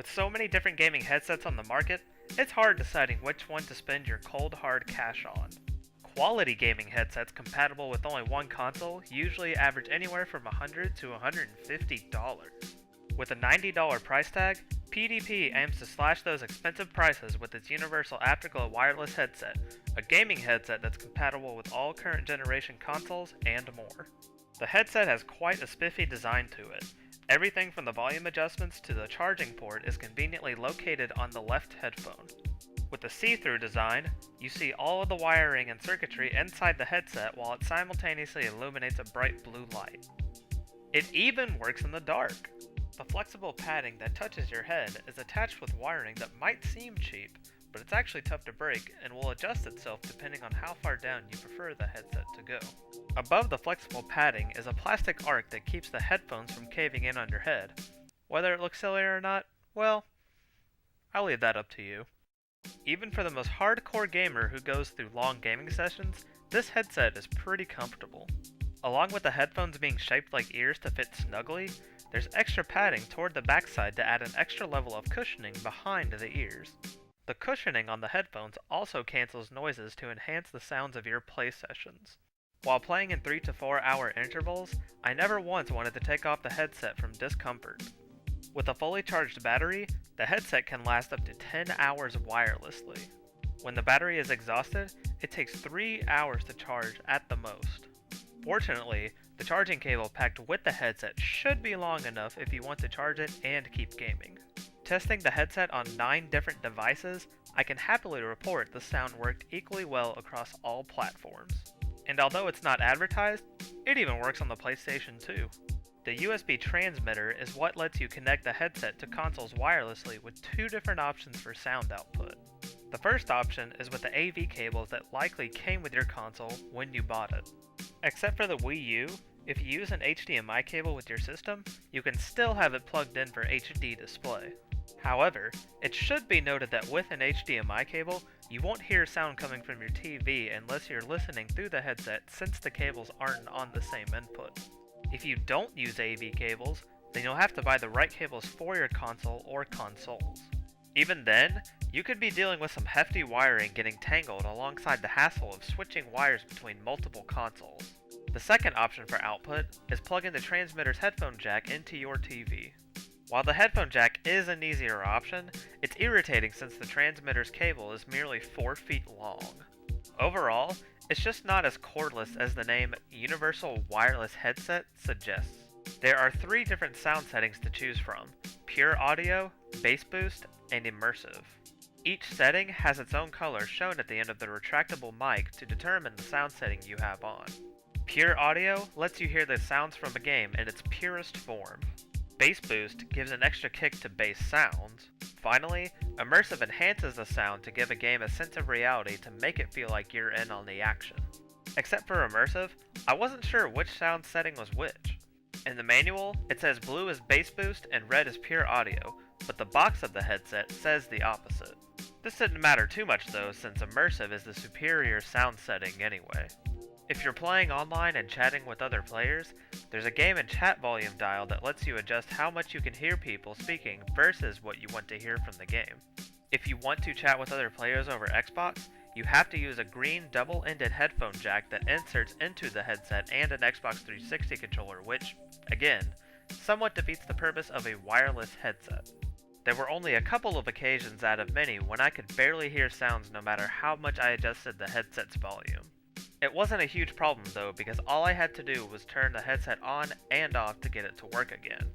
With so many different gaming headsets on the market, it's hard deciding which one to spend your cold hard cash on. Quality gaming headsets compatible with only one console usually average anywhere from $100 to $150. With a $90 price tag, PDP aims to slash those expensive prices with its universal Afterglow wireless headset, a gaming headset that's compatible with all current generation consoles and more. The headset has quite a spiffy design to it. Everything from the volume adjustments to the charging port is conveniently located on the left headphone. With the see-through design, you see all of the wiring and circuitry inside the headset while it simultaneously illuminates a bright blue light. It even works in the dark! The flexible padding that touches your head is attached with wiring that might seem cheap, but it's actually tough to break and will adjust itself depending on how far down you prefer the headset to go. Above the flexible padding is a plastic arc that keeps the headphones from caving in on your head. Whether it looks silly or not, well, I'll leave that up to you. Even for the most hardcore gamer who goes through long gaming sessions, this headset is pretty comfortable. Along with the headphones being shaped like ears to fit snugly, there's extra padding toward the backside to add an extra level of cushioning behind the ears. The cushioning on the headphones also cancels noises to enhance the sounds of your play sessions. While playing in 3 to 4 hour intervals, I never once wanted to take off the headset from discomfort. With a fully charged battery, the headset can last up to 10 hours wirelessly. When the battery is exhausted, it takes 3 hours to charge at the most. Fortunately, the charging cable packed with the headset should be long enough if you want to charge it and keep gaming. Testing the headset on 9 different devices, I can happily report the sound worked equally well across all platforms. And although it's not advertised, it even works on the PlayStation 2. The USB transmitter is what lets you connect the headset to consoles wirelessly with 2 different options for sound output. The first option is with the AV cables that likely came with your console when you bought it. Except for the Wii U, if you use an HDMI cable with your system, you can still have it plugged in for HD display. However, it should be noted that with an HDMI cable, you won't hear sound coming from your TV unless you're listening through the headset since the cables aren't on the same input. If you don't use AV cables, then you'll have to buy the right cables for your console or consoles. Even then, you could be dealing with some hefty wiring getting tangled alongside the hassle of switching wires between multiple consoles. The second option for output is plugging the transmitter's headphone jack into your TV. While the headphone jack is an easier option, it's irritating since the transmitter's cable is merely 4 feet long. Overall, it's just not as cordless as the name Universal Wireless Headset suggests. There are 3 different sound settings to choose from: pure audio, bass boost, and immersive. Each setting has its own color shown at the end of the retractable mic to determine the sound setting you have on. Pure audio lets you hear the sounds from a game in its purest form. Bass boost gives an extra kick to bass sounds. Finally, immersive enhances the sound to give a game a sense of reality to make it feel like you're in on the action. Except for immersive, I wasn't sure which sound setting was which. In the manual, it says blue is bass boost and red is pure audio, but the box of the headset says the opposite. This didn't matter too much though, since immersive is the superior sound setting anyway. If you're playing online and chatting with other players, there's a game and chat volume dial that lets you adjust how much you can hear people speaking versus what you want to hear from the game. If you want to chat with other players over Xbox, you have to use a green double-ended headphone jack that inserts into the headset and an Xbox 360 controller, which, again, somewhat defeats the purpose of a wireless headset. There were only a couple of occasions out of many when I could barely hear sounds no matter how much I adjusted the headset's volume. It wasn't a huge problem though, because all I had to do was turn the headset on and off to get it to work again.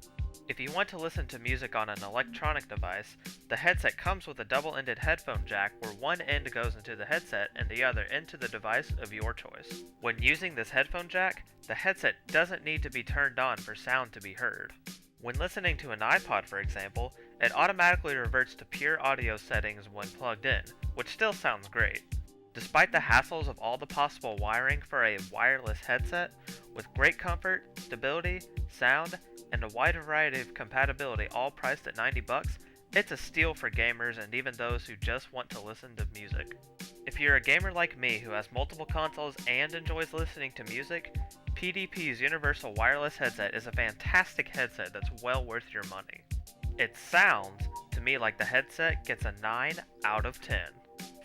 If you want to listen to music on an electronic device, the headset comes with a double-ended headphone jack where one end goes into the headset and the other into the device of your choice. When using this headphone jack, the headset doesn't need to be turned on for sound to be heard. When listening to an iPod, for example, it automatically reverts to pure audio settings when plugged in, which still sounds great. Despite the hassles of all the possible wiring for a wireless headset, with great comfort, stability, sound, and a wide variety of compatibility all priced at $90, it's a steal for gamers and even those who just want to listen to music. If you're a gamer like me who has multiple consoles and enjoys listening to music, PDP's Universal Wireless Headset is a fantastic headset that's well worth your money. It sounds To me, like the headset gets a 9 out of 10.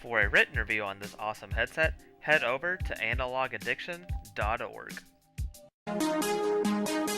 For a written review on this awesome headset, head over to analogaddiction.org.